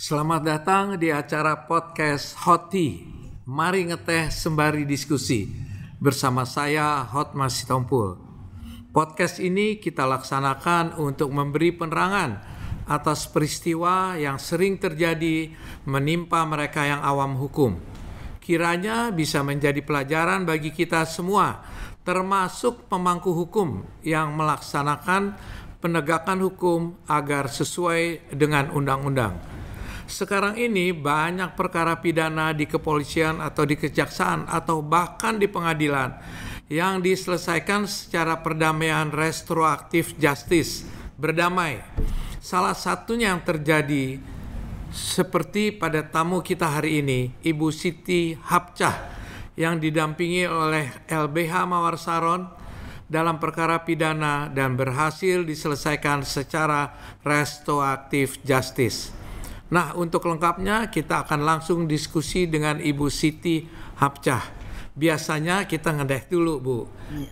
Selamat datang di acara podcast Hoti. Mari ngeteh sembari diskusi. Bersama saya Hotmas Sitompul. Podcast ini kita laksanakan untuk memberi penerangan atas peristiwa yang sering terjadi menimpa mereka yang awam hukum. Kiranya bisa menjadi pelajaran bagi kita semua, termasuk pemangku hukum yang melaksanakan penegakan hukum agar sesuai dengan undang-undang. Sekarang ini banyak perkara pidana di kepolisian atau di kejaksaan atau bahkan di pengadilan yang diselesaikan secara perdamaian restoratif justice, berdamai. Salah satunya yang terjadi seperti pada tamu kita hari ini, Ibu Siti Hapcah yang didampingi oleh LBH Mawar Saron dalam perkara pidana dan berhasil diselesaikan secara restoratif justice. Nah, untuk lengkapnya kita akan langsung diskusi dengan Ibu Siti Hapcah. Biasanya kita ngedeh dulu, Bu.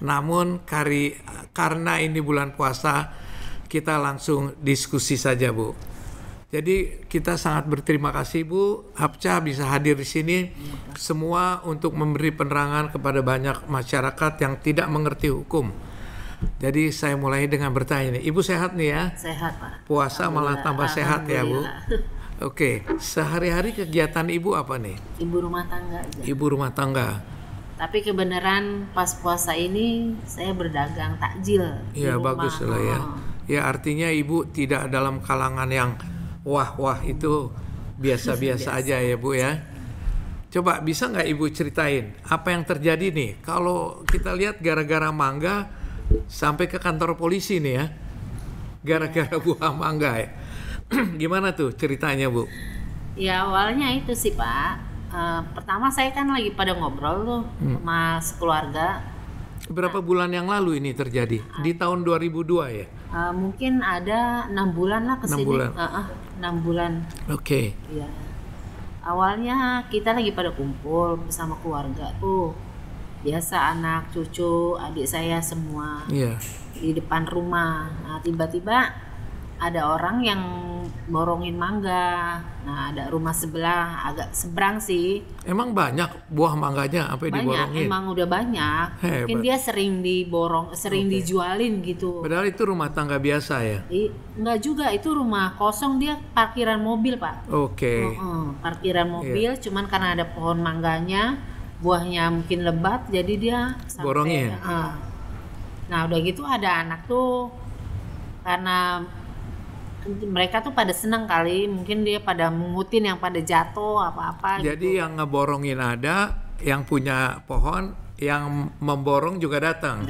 Namun karena ini bulan puasa, kita langsung diskusi saja, Bu. Jadi kita sangat berterima kasih, Bu Hapcah bisa hadir di sini. Semua untuk memberi penerangan kepada banyak masyarakat yang tidak mengerti hukum. Jadi saya mulai dengan bertanya nih. Ibu sehat nih ya? Sehat, Pak. Puasa malah tambah sehat ya, Bu. Oke, sehari-hari kegiatan Ibu apa nih? Ibu rumah tangga aja. Ibu rumah tangga. Tapi kebenaran pas puasa ini saya berdagang takjil. Ya bagus lah ya. Ya artinya Ibu tidak dalam kalangan yang wah itu biasa-biasa aja ya, Bu ya. Coba bisa nggak Ibu ceritain apa yang terjadi nih? Kalau kita lihat gara-gara mangga sampai ke kantor polisi nih ya. Gara-gara buah mangga ya. Gimana tuh ceritanya, Bu? Ya awalnya itu sih, Pak. Pertama saya kan lagi pada ngobrol tuh sama sekeluarga. Berapa bulan yang lalu ini terjadi? Di tahun 2002 ya? Mungkin ada 6 bulan lah kesini. 6 bulan? 6 bulan. Oke. Ya. Awalnya kita lagi pada kumpul bersama keluarga tuh. Biasa anak, cucu, adik saya semua. Iya. Di depan rumah. Nah tiba-tiba ada orang yang borongin mangga. Nah ada rumah sebelah agak seberang sih. Emang banyak buah mangganya apa yang diborongin? Banyak, emang udah banyak. Hebat. Mungkin dia sering diborong, sering dijualin gitu. Padahal itu rumah tangga biasa ya? Enggak juga, itu rumah kosong, dia parkiran mobil, Pak. Oke. Parkiran mobil, cuman karena ada pohon mangganya, buahnya mungkin lebat, jadi dia sampai, borongin. Nah udah gitu ada anak tuh, karena mereka tuh pada seneng kali, mungkin dia pada mengutin yang pada jatuh apa-apa. Jadi gitu. yang ngeborongin ada, yang punya pohon, yang memborong juga datang.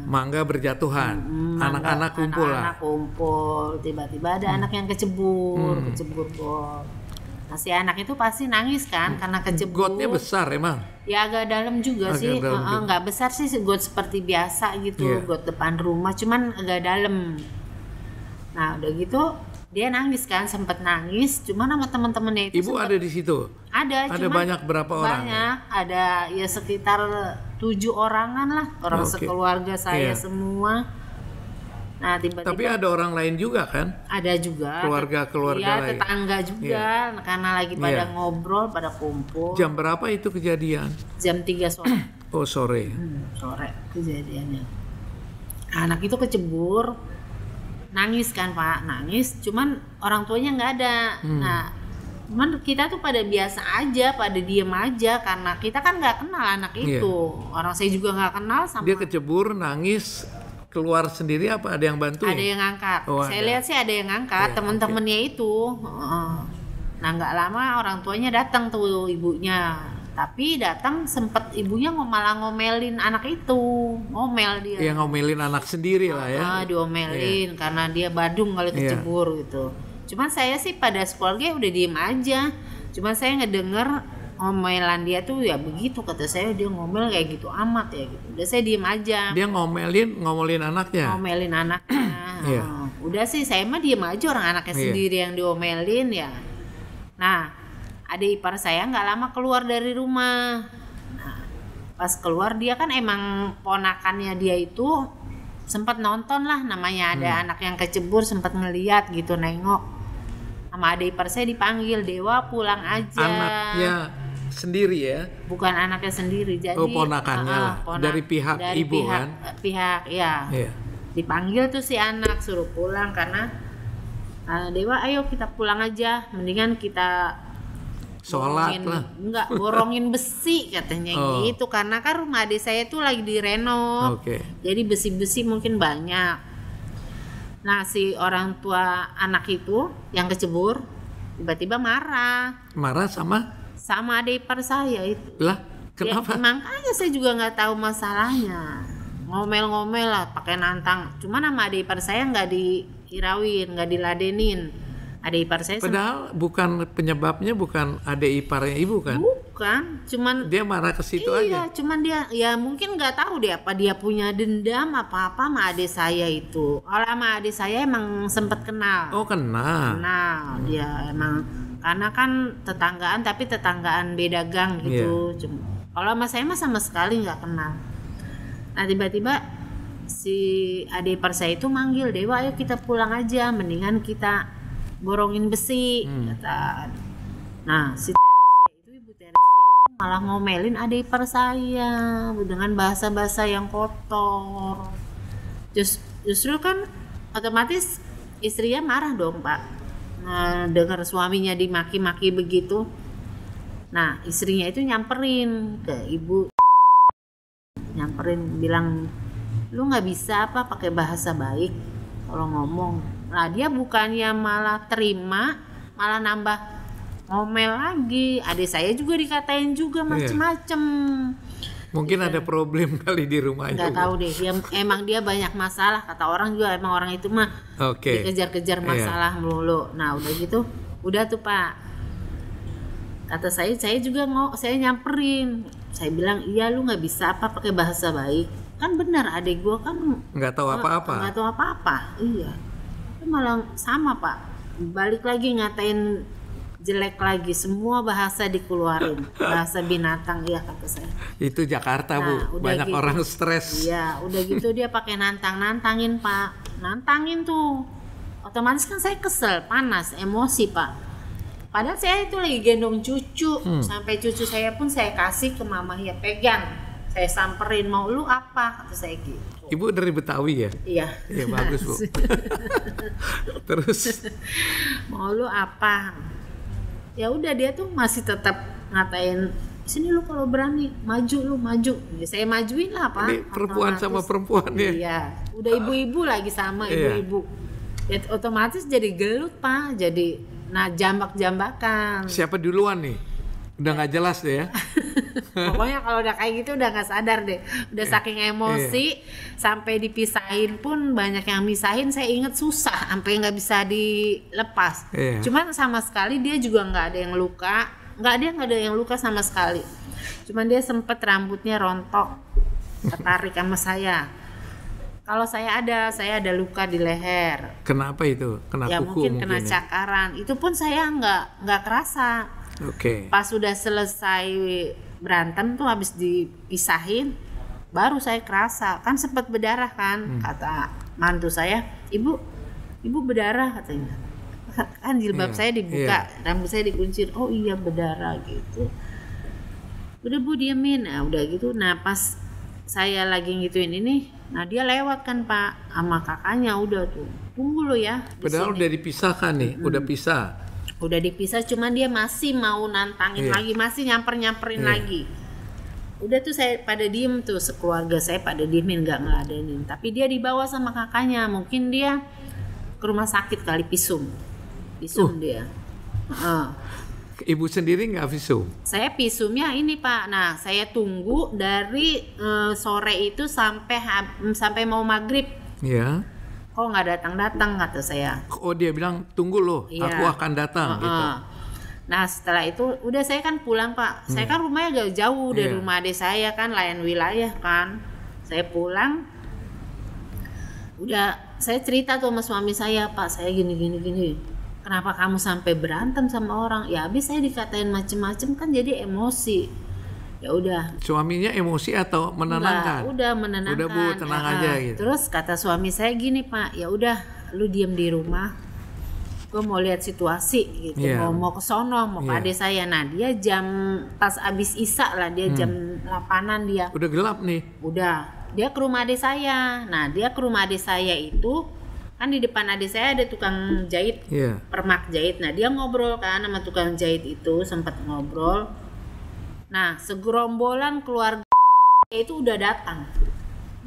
Mangga berjatuhan, anak-anak kumpul lah. Anak-anak kumpul, tiba-tiba ada anak yang kecebur bol. Nah si anak itu pasti nangis kan karena kecebur. Gotnya besar emang? Ya agak dalam juga sih, nggak besar sih, got seperti biasa gitu, got depan rumah, cuman agak dalam. Nah udah gitu dia nangis kan, sempet nangis, cuman sama teman-temannya itu. Ibu ada di situ? Ada banyak berapa orang? Banyak, ada ya sekitar 7 orangan lah, orang sekeluarga saya semua. Nah tiba-tiba. Tapi ada orang lain juga kan? Ada juga. Keluarga ya, lain. Tetangga juga, karena lagi pada ngobrol, pada kumpul. Jam berapa itu kejadian? Jam 3 sore. Oh sore. Sore kejadiannya. Anak itu kecebur. Nangis kan Pak, nangis, cuman orang tuanya nggak ada. Nah, cuman kita tuh pada biasa aja, pada diem aja, karena kita kan nggak kenal anak itu. Orang saya juga nggak kenal sama. Dia kecebur, nangis, keluar sendiri apa ada yang bantuin? Ada yang ngangkat. Saya lihat sih ada yang ngangkat, teman-temannya itu. Nah nggak lama orang tuanya datang tuh ibunya. Tapi datang sempet ibunya malah ngomelin anak itu, ngomel dia. Ya ngomelin anak sendiri lah ya. Diomelin karena dia badung kali kecebur gitu. Cuman saya sih pada sekeluarga udah diem aja. Cuman saya ngedenger ngomelan dia tuh ya begitu, kata saya dia ngomel kayak gitu amat ya gitu. Udah saya diem aja. Dia ngomelin anaknya. Ngomelin anaknya. Udah sih saya mah diem aja, orang anaknya sendiri yang diomelin ya. Nah adik ipar saya nggak lama keluar dari rumah. Nah, pas keluar dia kan emang ponakannya dia itu sempat nonton lah, namanya ada anak yang kecebur, sempat ngeliat gitu, nengok. sama adik ipar saya dipanggil, Dewa pulang aja. Anaknya sendiri ya? Bukan anaknya sendiri, jadi ponakannya lah. Dari pihak ibu kan? Pihak ya. Dipanggil tuh si anak suruh pulang karena Dewa ayo kita pulang aja, mendingan kita sholat lah. Enggak, borongin besi katanya gitu, karena kan rumah adik saya tuh lagi direnov. Jadi besi-besi mungkin banyak. Nah si orang tua anak itu yang kecebur tiba-tiba marah sama adik ipar saya itu. Lah kenapa? Ya, makanya saya juga nggak tahu masalahnya. Ngomel-ngomel lah, pakai nantang. Cuman sama adik ipar saya nggak dihirauin, nggak diladenin. Adik ipar saya padahal bukan penyebabnya, bukan adik iparnya ibu kan? Bukan, cuman dia marah ke situ aja. Iya, cuman dia ya mungkin nggak tahu deh apa dia punya dendam apa-apa sama adik saya itu. Kalau sama adik saya emang sempet kenal. Oh, kenal. Kenal, dia emang karena kan tetanggaan, tapi tetanggaan beda gang gitu. Kalau sama saya mah sama sekali nggak kenal. Nah tiba-tiba si adik ipar saya itu manggil, Dewa ayo kita pulang aja, mendingan kita borongin besi kata. Nah si Teresia itu, ibu Teresia itu malah ngomelin adik ipar saya dengan bahasa-bahasa yang kotor. Justru kan otomatis istrinya marah dong Pak, dengar suaminya dimaki-maki begitu. Nah istrinya itu nyamperin ke ibu, bilang lu nggak bisa apa pakai bahasa baik kalau ngomong. Nah dia bukannya malah terima, malah nambah ngomel lagi. Adik saya juga dikatain juga macem-macem. Mungkin ada problem kali di rumahnya. Nggak tahu deh, emang dia banyak masalah. Kata orang juga emang orang itu mah dikejar-kejar masalah melulu. Nah udah gitu, udah tuh Pak. Kata saya juga saya nyamperin. Saya bilang iya lu nggak bisa apa pakai bahasa baik. Kan benar adik gue kan nggak tahu apa-apa. Iya. Malah sama Pak, balik lagi ngatain jelek lagi, semua bahasa dikeluarin, bahasa binatang ya kata saya. Itu Jakarta Bu, banyak gitu, orang stres. Iya, udah gitu dia pakai nantangin Pak, nantangin tuh, otomatis kan saya kesel, panas, emosi Pak. Padahal saya itu lagi gendong cucu, sampai cucu saya pun saya kasih ke mama ya pegang, saya samperin, mau lu apa kata saya gitu. Ibu dari Betawi ya? Iya. Iya bagus Bu. Terus mau lu apa? Ya udah dia tuh masih tetap ngatain, sini lu kalau berani maju. Ya, saya majuin lah Pak. Ini perempuan sama perempuan ya? Iya. Udah ibu-ibu lagi sama ibu-ibu. Ya otomatis jadi gelut Pak. Jadi jambak-jambakan. Siapa duluan nih? Udah nggak jelas deh ya. Pokoknya kalau udah kayak gitu udah nggak sadar deh, udah saking emosi sampai dipisahin pun banyak yang misahin. Saya inget susah sampai nggak bisa dilepas. Cuman sama sekali dia juga nggak ada yang luka, nggak ada yang luka sama sekali. Cuman dia sempet rambutnya rontok, ketarik sama saya. Kalau saya ada luka di leher. Kenapa itu? Kena kuku mungkin kena cakaran. Itu pun saya nggak kerasa. Pas sudah selesai berantem tuh habis dipisahin baru saya kerasa, kan sempat berdarah kan. Kata mantu saya, ibu berdarah katanya, kan jilbab saya dibuka, rambut saya dikuncir. Oh iya berdarah gitu. Udah Bu diemin. Nah udah gitu, nah pas saya lagi gituin ini, nah dia lewat kan Pak sama kakaknya, udah tuh tunggu lo ya. Padahal udah dipisahkan nih, udah dipisah, cuman dia masih mau nantangin lagi, masih nyamperin lagi. Udah tuh saya pada diem tuh, sekeluarga saya pada diemin, nggak ngeladenin. Tapi dia dibawa sama kakaknya, mungkin dia ke rumah sakit kali, visum dia. Ibu sendiri nggak visum? Saya visumnya ini Pak. Nah saya tunggu dari sore itu sampai mau maghrib. Iya. Kok nggak datang kata saya. Oh dia bilang tunggu loh, aku akan datang gitu. Nah setelah itu udah saya kan pulang Pak. Saya kan rumahnya agak jauh dari rumah adik saya kan, lain wilayah kan. Saya pulang, udah saya cerita tuh sama suami saya, Pak saya gini. Kenapa kamu sampai berantem sama orang? Ya habis saya dikatain macem-macem kan, jadi emosi. Ya udah. Suaminya emosi atau menenangkan? Udah menenangkan. Udah Bu, tenang aja gitu. Terus kata suami saya gini Pak, ya udah lu diem di rumah. gue mau lihat situasi gitu, mau ke sono, mau ke adik saya. Nah dia pas abis Isya lah, dia jam 8-an dia. Udah gelap nih. Udah, dia ke rumah adik saya. Nah dia ke rumah adik saya itu kan di depan adik saya ada tukang jahit, permak jahit. Nah dia ngobrol kan sama tukang jahit itu, sempat ngobrol. Nah segerombolan keluarga itu udah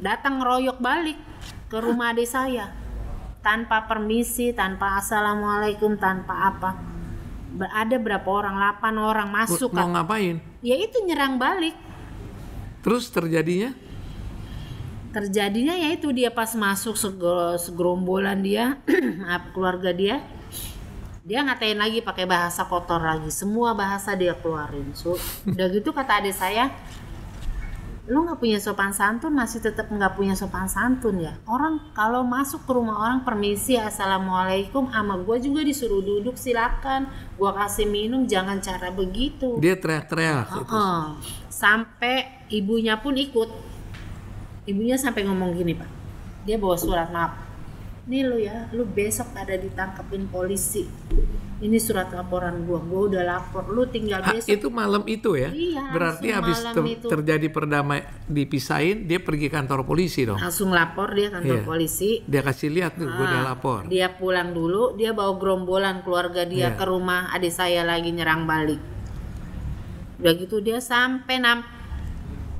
datang ngeroyok balik ke rumah adik saya. Tanpa permisi, tanpa assalamualaikum, tanpa apa. Ada berapa orang? 8 orang masuk. Mau ngapain? Ya itu nyerang balik. Terus terjadinya? Terjadinya ya itu dia pas masuk segerombolan dia, keluarga dia ngatain lagi pakai bahasa kotor lagi. Semua bahasa dia keluarin. Udah gitu kata adik saya, lu nggak punya sopan santun, masih tetap nggak punya sopan santun ya. Orang kalau masuk ke rumah orang permisi, assalamualaikum, sama gue juga disuruh duduk, silakan, gue kasih minum, jangan cara begitu. Dia teriak-teriak. Sampai ibunya pun ikut. Ibunya sampai ngomong gini, Pak, dia bawa surat maaf. Nih lu besok ada ditangkepin polisi. Ini surat laporan gua udah lapor, lu tinggal besok. Itu malam itu ya? Iya, berarti habis terjadi dipisahin, dia pergi kantor polisi dong? Langsung lapor dia kantor polisi. Dia kasih lihat tuh, gua udah lapor. Dia pulang dulu, dia bawa gerombolan keluarga dia ke rumah adik saya lagi nyerang balik. Udah gitu dia sampai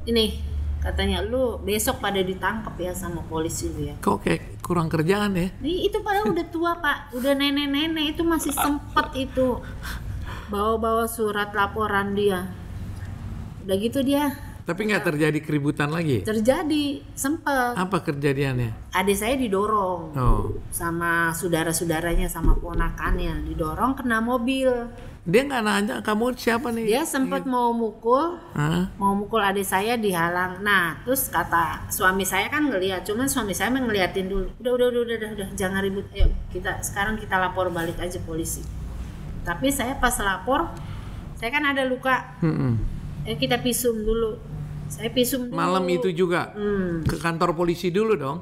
ini katanya lu besok pada ditangkap ya sama polisi lu ya. Kok kayak kurang kerjaan ya? Nih itu padahal udah tua Pak, udah nenek-nenek itu masih sempet itu bawa surat laporan dia. Udah gitu dia. Tapi nggak terjadi keributan lagi? Terjadi, sempet. Apa kejadiannya? Adik saya didorong sama saudara-saudaranya, sama ponakannya, didorong kena mobil. Dia nggak nanya kamu siapa nih? Dia sempat mau mukul adik saya, dihalang. Nah terus kata suami saya kan ngeliat, cuman suami saya ngeliatin dulu. Udah jangan ribut, ayo sekarang kita lapor balik aja polisi. Tapi saya pas lapor, saya kan ada luka. Kita visum dulu. Saya visum dulu. Malam itu juga ke kantor polisi dulu dong?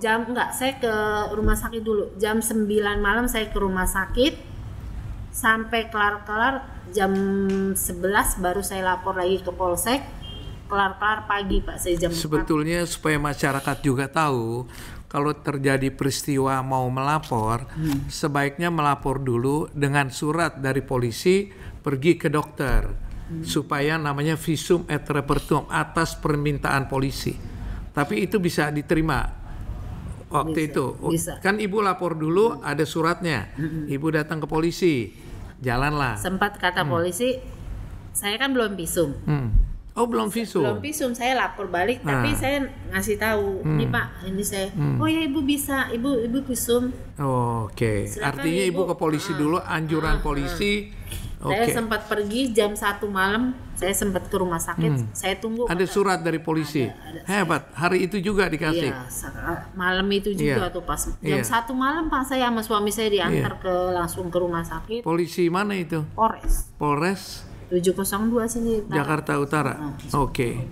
Saya ke rumah sakit dulu. Jam 9 malam saya ke rumah sakit. Sampai kelar jam 11 baru saya lapor lagi ke polsek. Kelar pagi Pak, saya jam 4. Sebetulnya supaya masyarakat juga tahu, kalau terjadi peristiwa mau melapor, sebaiknya melapor dulu dengan surat dari polisi, pergi ke dokter, supaya namanya visum et repertum, atas permintaan polisi. Tapi itu bisa diterima waktu itu. Kan ibu lapor dulu, ada suratnya. Ibu datang ke polisi, jalanlah. Sempat kata polisi, saya kan belum visum. Oh belum visum? Belum visum, saya lapor balik. Tapi saya ngasih tahu, ini Pak, ini saya. Oh ya ibu bisa, ibu visum. Oke. Artinya ibu ke polisi dulu, anjuran polisi. Saya sempat pergi jam 1 malam, saya sempat ke rumah sakit, saya tunggu. Ada surat dari polisi. Hebat. Hari itu juga dikasih. Iya, malam itu juga tuh pas jam 1 malam Pak, saya sama suami saya diantar langsung ke rumah sakit. Polisi mana itu? Polres 702 sini. Jakarta Utara. Oke.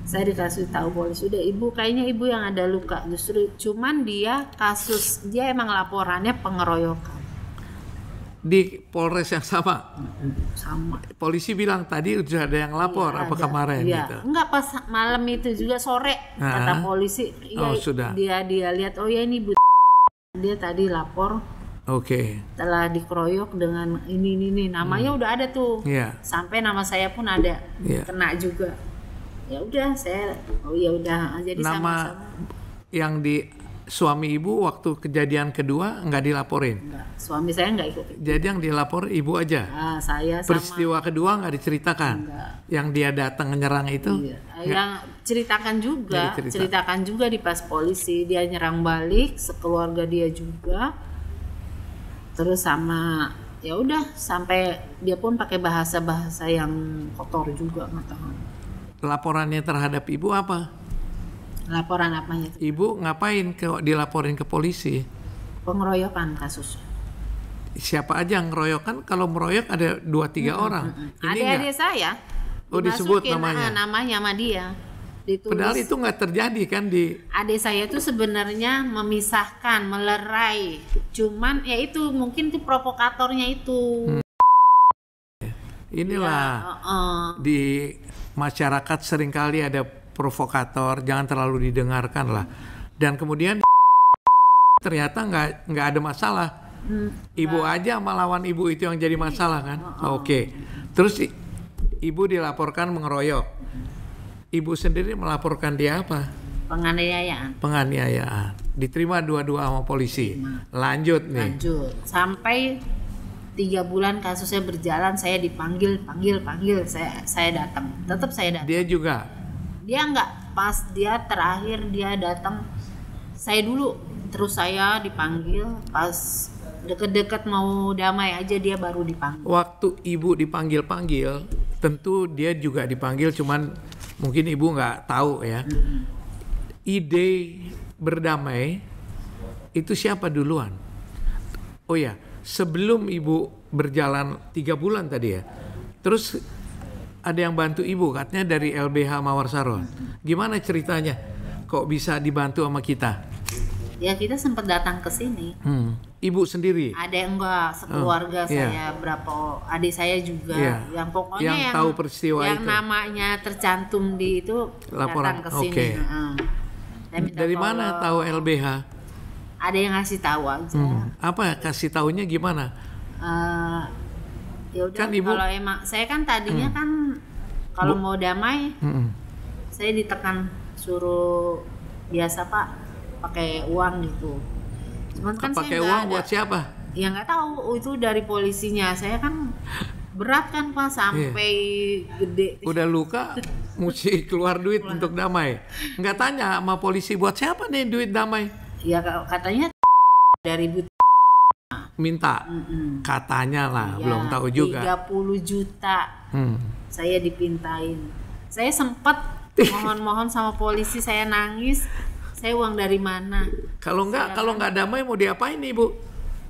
Saya dikasih tahu polisi, udah ibu kayaknya ibu yang ada luka, justru cuman dia emang laporannya pengeroyokan. Di Polres yang sama? Sama. Polisi bilang tadi udah ada yang lapor, apa kemarin gitu? Enggak, pas malam itu juga sore kata polisi. Sudah. Dia lihat, oh ya ini Bu, dia tadi lapor. Telah dikeroyok dengan ini namanya udah ada tuh. Sampai nama saya pun ada, kena juga. Ya udah saya, jadi nama sama-sama. Yang di suami ibu waktu kejadian kedua nggak dilaporin? Enggak, suami saya nggak ikut. Jadi yang dilapor ibu aja? Saya sama. Peristiwa kedua nggak diceritakan? Enggak. Yang dia datang menyerang itu? Yang ceritakan juga di pas polisi, dia nyerang balik, sekeluarga dia juga. Terus sama ya udah sampai dia pun pakai bahasa yang kotor juga, nggak tahu. Laporannya terhadap ibu apa? Laporan apanya? Ibu ngapain dilaporin ke polisi? Pengeroyokan kasus. Siapa aja yang ngeroyokan? Kalau meroyok ada 2-3 orang. Ini adik saya. Oh disebut namanya? Namanya sama dia. Padahal itu nggak terjadi kan di adik saya tuh sebenarnya memisahkan, melerai. Cuman ya itu mungkin tuh provokatornya itu. inilah di masyarakat seringkali ada provokator, jangan terlalu didengarkan lah. Dan kemudian ternyata nggak ada masalah. Ibu aja melawan ibu itu yang jadi masalah kan? Oke. Terus ibu dilaporkan mengeroyok. Ibu sendiri melaporkan dia apa? Penganiayaan. Penganiayaan. Diterima dua-dua sama polisi. Lanjut nih. Lanjut. Sampai 3 bulan kasusnya berjalan, saya dipanggil, saya datang. Tetap saya datang. Dia juga. Dia enggak, pas dia terakhir dia datang, saya dulu, terus saya dipanggil, pas deket-deket mau damai aja dia baru dipanggil. Waktu ibu dipanggil-panggil, tentu dia juga dipanggil, cuman mungkin ibu nggak tahu ya. Ide berdamai itu siapa duluan? Oh ya, sebelum ibu berjalan 3 bulan tadi ya, terus ada yang bantu ibu katanya dari LBH Mawar Saron. Gimana ceritanya? Kok bisa dibantu sama kita? Ya kita sempat datang ke sini. Ibu sendiri? Ada yang enggak, sekeluarga saya, berapa adik saya juga, yang pokoknya yang tahu peristiwa yang itu. namanya tercantum di itu Laporan. datang ke sini. Dari mana tahu LBH? Ada yang ngasih tahu aja. Apa kasih taunya gimana? Ya udah, Kan ibu, kalau emang saya kan tadinya kan kalau mau damai, saya ditekan suruh biasa Pak pakai uang gitu. Cuman kan pakai saya uang ada. Buat siapa? Ya nggak tahu, itu dari polisinya. Saya kan berat kan Pak, sampai gede. Udah luka, mesti keluar duit untuk damai. Nggak tanya sama polisi buat siapa nih duit damai? Ya katanya dari minta. Katanya lah, ya, belum tahu juga. 30 juta saya dipintain. Saya sempat mohon-mohon sama polisi, saya nangis. Saya uang dari mana? Kalau nggak damai mau diapain ibu?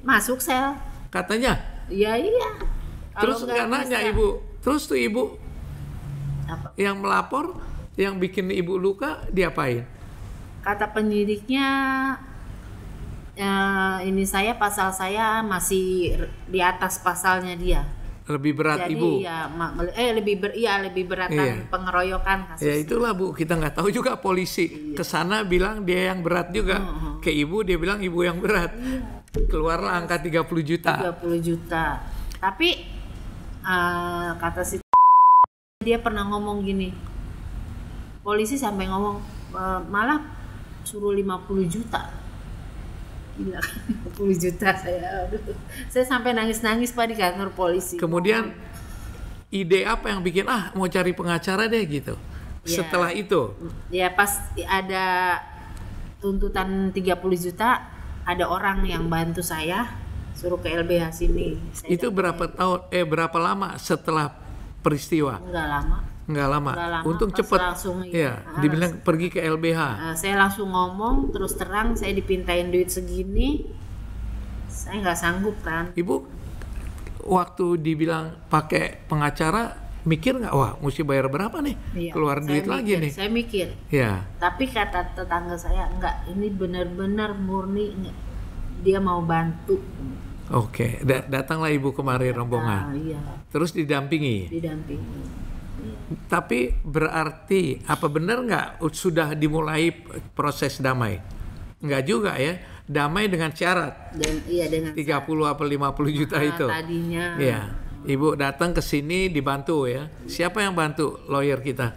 Masuk sel. Katanya. Iya. Terus nggak nanya ibu. Terus tuh ibu apa? Yang melapor, yang bikin ibu luka diapain? Kata penyidiknya, ini pasal saya masih di atas pasalnya dia. Lebih berat. Jadi, ibu. Lebih beratan pengeroyokan kasus. Ya itulah Bu, kita nggak tahu juga polisi. Kesana bilang dia yang berat juga. Ke ibu dia bilang ibu yang berat. Keluarlah angka 30 juta. 30 juta. Tapi kata si dia pernah ngomong gini. Polisi sampai ngomong malah suruh 50 juta. Gila, 50 juta saya sampai nangis-nangis Pak di kantor polisi. Kemudian ide apa yang bikin mau cari pengacara deh gitu? Ya, setelah itu? Ya pas ada tuntutan 30 juta, ada orang yang bantu saya suruh ke LBH sini. Itu berapa berapa lama setelah peristiwa? Enggak lama. Untung cepet. Dibilang pergi ke LBH. Saya langsung ngomong terus terang, saya dipintain duit segini, saya nggak sanggup kan. Ibu waktu dibilang pakai pengacara mikir nggak, wah mesti bayar berapa nih? Keluar duit lagi nih. Saya mikir. Ya. Tapi kata tetangga saya enggak, ini benar-benar murni dia mau bantu. Oke, datanglah ibu kemari rombongan. Iya. Terus didampingi. Tapi berarti apa benar nggak sudah dimulai proses damai? Nggak juga ya, damai dengan syarat. Dengan 30 apa 50 juta itu. Tadinya. Iya. Ibu datang ke sini dibantu ya. Siapa yang bantu? Lawyer kita.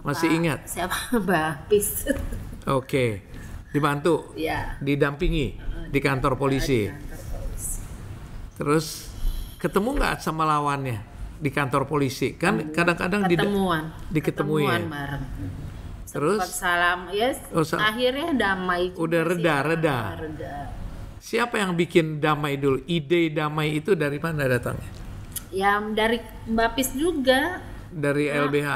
Masih ingat? Siapa? Bapis. Oke. Dibantu. Iya. Didampingi di kantor polisi. Terus ketemu nggak sama lawannya di kantor polisi? Kan kadang-kadang ketemuan bareng. Terus salam, akhirnya damai. Udah reda. Siapa yang bikin damai dulu? Ide damai itu dari mana datangnya? Ya dari Mbak Pis juga. Dari LBH.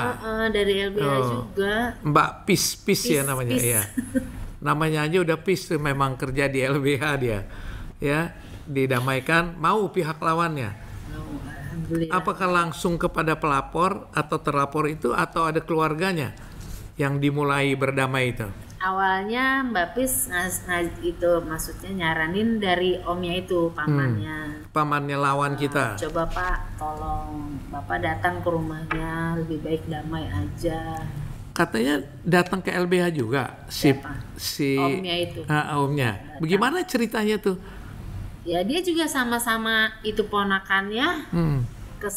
Dari LBH juga. Mbak Pis ya namanya. Ya. Namanya aja udah Pis tuh, memang kerja di LBH dia. Ya, didamaikan, mau pihak lawannya. Apakah langsung kepada pelapor atau terlapor itu atau ada keluarganya yang dimulai berdamai itu? Awalnya Mbak Pis itu maksudnya nyaranin dari omnya itu, pamannya. Pamannya lawan kita. Coba Pak, tolong Bapak datang ke rumahnya, lebih baik damai aja. Katanya datang ke LBH juga si omnya itu. Omnya. Bagaimana ceritanya tuh? Ya dia juga sama-sama itu ponakannya. Ke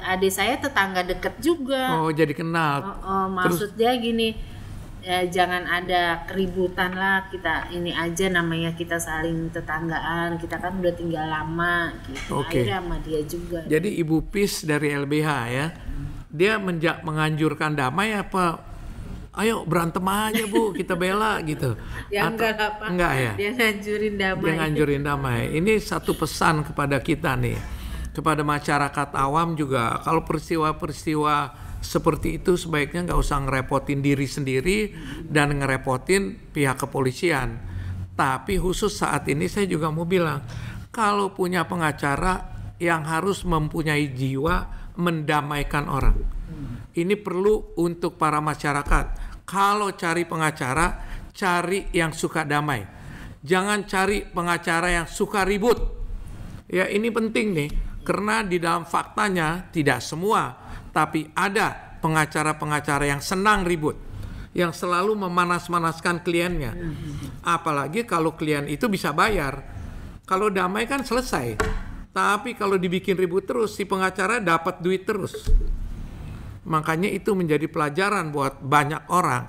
adik saya tetangga deket juga. Oh, jadi kenal. Maksudnya gini, ya jangan ada keributan lah, kita ini aja namanya kita saling tetanggaan, kita kan udah tinggal lama gitu. Akhirnya sama dia juga. Jadi Ibu Pis dari LBH ya, dia menganjurkan damai apa? Ayo berantem aja Bu, kita bela gitu. Ya enggak lah Pak. Enggak ya? Dia nganjurin damai. Dia nganjurin damai. Ini satu pesan kepada kita nih, kepada masyarakat awam juga. Kalau peristiwa-peristiwa seperti itu sebaiknya nggak usah ngerepotin diri sendiri dan ngerepotin pihak kepolisian. Tapi khusus saat ini saya juga mau bilang, kalau punya pengacara yang harus mempunyai jiwa mendamaikan orang. Ini perlu untuk para masyarakat. Kalau cari pengacara, cari yang suka damai. Jangan cari pengacara yang suka ribut. Ya ini penting nih, karena di dalam faktanya tidak semua, tapi ada pengacara-pengacara yang senang ribut, yang selalu memanas-manaskan kliennya. Apalagi kalau klien itu bisa bayar. Kalau damai kan selesai. Tapi kalau dibikin ribut terus, si pengacara dapat duit terus. Makanya itu menjadi pelajaran buat banyak orang.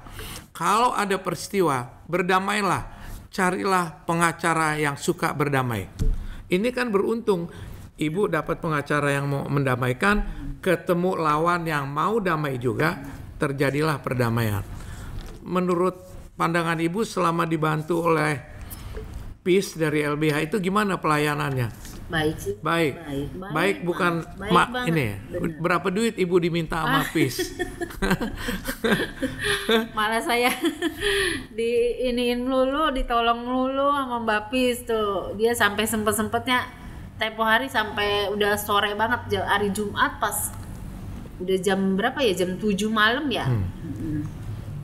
Kalau ada peristiwa, berdamailah. Carilah pengacara yang suka berdamai. Ini kan beruntung. Ibu dapat pengacara yang mau mendamaikan, ketemu lawan yang mau damai juga, terjadilah perdamaian. Menurut pandangan Ibu selama dibantu oleh PIS dari LBH itu gimana pelayanannya? Baik sih. Baik bukan ini ya. Berapa duit Ibu diminta sama PIS? Malah saya diiniin melulu, ditolong melulu sama Mbak PIS tuh. Dia sampai sempet-sempetnya tempo hari sampai udah sore banget, hari Jumat pas udah jam berapa ya, jam 7 malam ya.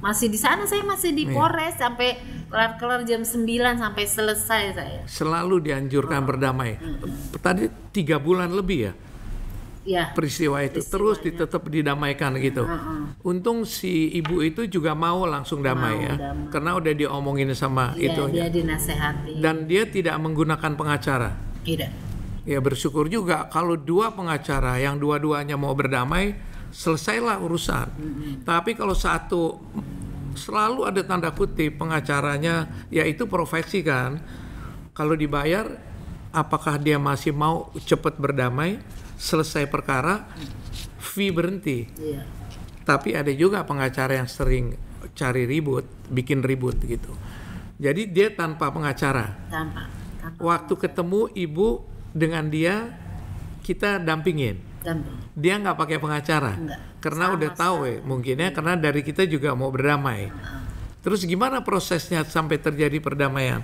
Masih di sana, saya masih di Polres sampai kelar jam 9 sampai selesai saya. Selalu dianjurkan berdamai. Tadi 3 bulan lebih ya? Ya. Peristiwa itu terus tetap didamaikan gitu. Untung si ibu itu juga mau langsung damai ya. Damai. Karena udah diomongin sama itunya. Dia dinasehati. Dan dia tidak menggunakan pengacara. Tidak. Ya bersyukur juga kalau 2 pengacara yang dua-duanya mau berdamai, selesailah urusan. Tapi kalau satu selalu ada tanda kutip pengacaranya, yaitu profesi kan. Kalau dibayar, apakah dia masih mau cepat berdamai, selesai perkara, fee berhenti. Iya. Tapi ada juga pengacara yang sering cari ribut, bikin ribut gitu. Jadi dia tanpa pengacara. Tanpa. Waktu ketemu ibu dengan dia, kita dampingin. Dia nggak pakai pengacara. Enggak. Karena udah tahu mungkinnya karena dari kita juga mau berdamai. Terus gimana prosesnya sampai terjadi perdamaian?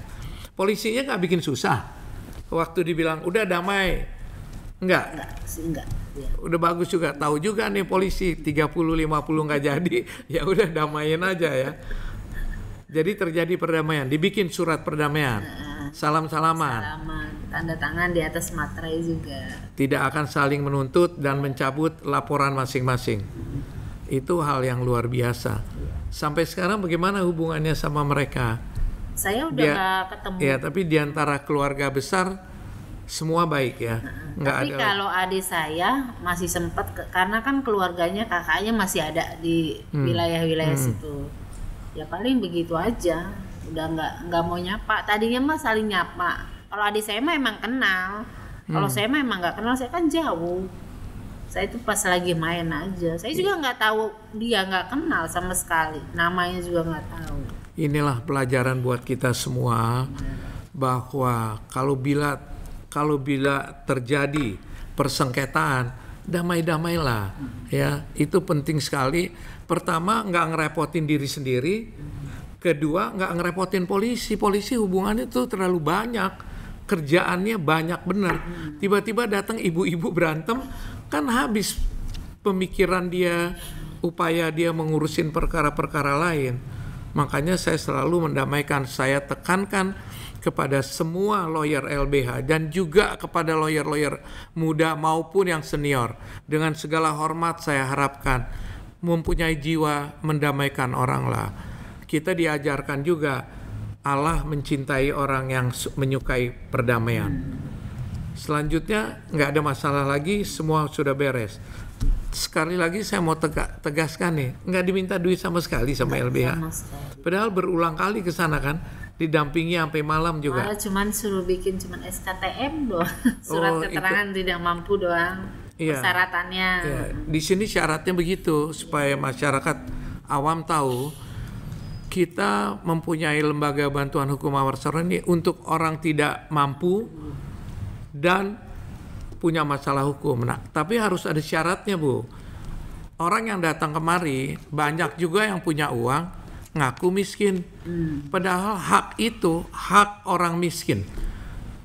Polisinya nggak bikin susah. Waktu dibilang udah damai, enggak. Ya. Udah bagus juga, tahu juga nih polisi 30-50 nggak jadi, ya udah damain aja ya. Jadi terjadi perdamaian, dibikin surat perdamaian, salam-salaman. Tanda tangan di atas materai juga. Tidak akan saling menuntut dan mencabut laporan masing-masing. Itu hal yang luar biasa. Sampai sekarang bagaimana hubungannya sama mereka? Saya udah nggak ketemu. Ya, tapi di antara keluarga besar semua baik ya. Tapi kalau adik saya masih sempat, karena kan keluarganya kakaknya masih ada di wilayah-wilayah situ. Ya paling begitu aja. Udah nggak mau nyapa. Tadinya mah saling nyapa. Kalau adik saya mah emang kenal. Kalau saya mah emang nggak kenal, saya kan jauh. Saya itu pas lagi main aja. Saya juga nggak tahu dia, nggak kenal sama sekali. Namanya juga nggak tahu. Inilah pelajaran buat kita semua bahwa kalau bila terjadi persengketaan, damai-damailah. Ya, itu penting sekali. Pertama, nggak ngerepotin diri sendiri. Kedua, nggak ngerepotin polisi. Polisi hubungannya tuh terlalu banyak. Kerjaannya banyak bener. Tiba-tiba datang ibu-ibu berantem, kan habis pemikiran dia, upaya dia mengurusin perkara-perkara lain. Makanya saya selalu mendamaikan, saya tekankan kepada semua lawyer LBH dan juga kepada lawyer-lawyer muda maupun yang senior. Dengan segala hormat saya harapkan mempunyai jiwa mendamaikan orang lah. Kita diajarkan juga Allah mencintai orang yang menyukai perdamaian. Selanjutnya nggak ada masalah lagi, semua sudah beres. Sekali lagi saya mau tegaskan nih, nggak diminta duit sama sekali sama LBH. Padahal berulang kali ke sana kan, didampingi sampai malam juga. Malah cuman suruh bikin cuman SKTM doang, surat keterangan tidak mampu doang. Persyaratannya. Iya. Di sini syaratnya begitu supaya masyarakat awam tahu kita mempunyai lembaga bantuan hukum Mawar Saron ini untuk orang tidak mampu dan punya masalah hukum. Nah, tapi harus ada syaratnya, Bu. Orang yang datang kemari banyak juga yang punya uang ngaku miskin. Padahal hak itu hak orang miskin.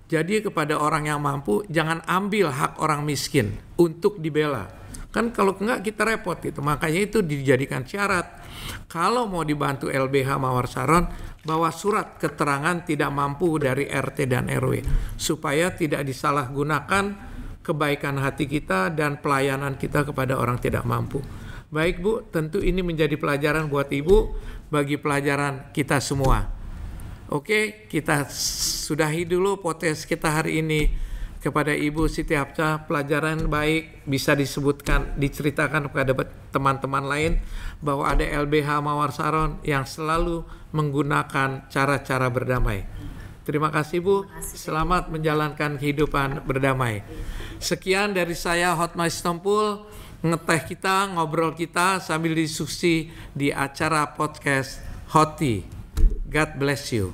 Jadi kepada orang yang mampu jangan ambil hak orang miskin untuk dibela. Kan kalau enggak kita repot gitu. Makanya itu dijadikan syarat. Kalau mau dibantu LBH Mawar Saron, bawa surat keterangan tidak mampu dari RT dan RW supaya tidak disalahgunakan kebaikan hati kita dan pelayanan kita kepada orang tidak mampu. Baik Bu, tentu ini menjadi pelajaran buat Ibu, bagi pelajaran kita semua. Oke, kita sudahi dulu podcast kita hari ini. Kepada Ibu Siti Hapsah, pelajaran baik bisa disebutkan, diceritakan kepada teman-teman lain bahwa ada LBH Mawar Saron yang selalu menggunakan cara-cara berdamai. Terima kasih Bu, selamat menjalankan kehidupan berdamai. Sekian dari saya Hotma Sitompul, ngeteh kita, ngobrol kita sambil diskusi di acara podcast Hoti. God bless you.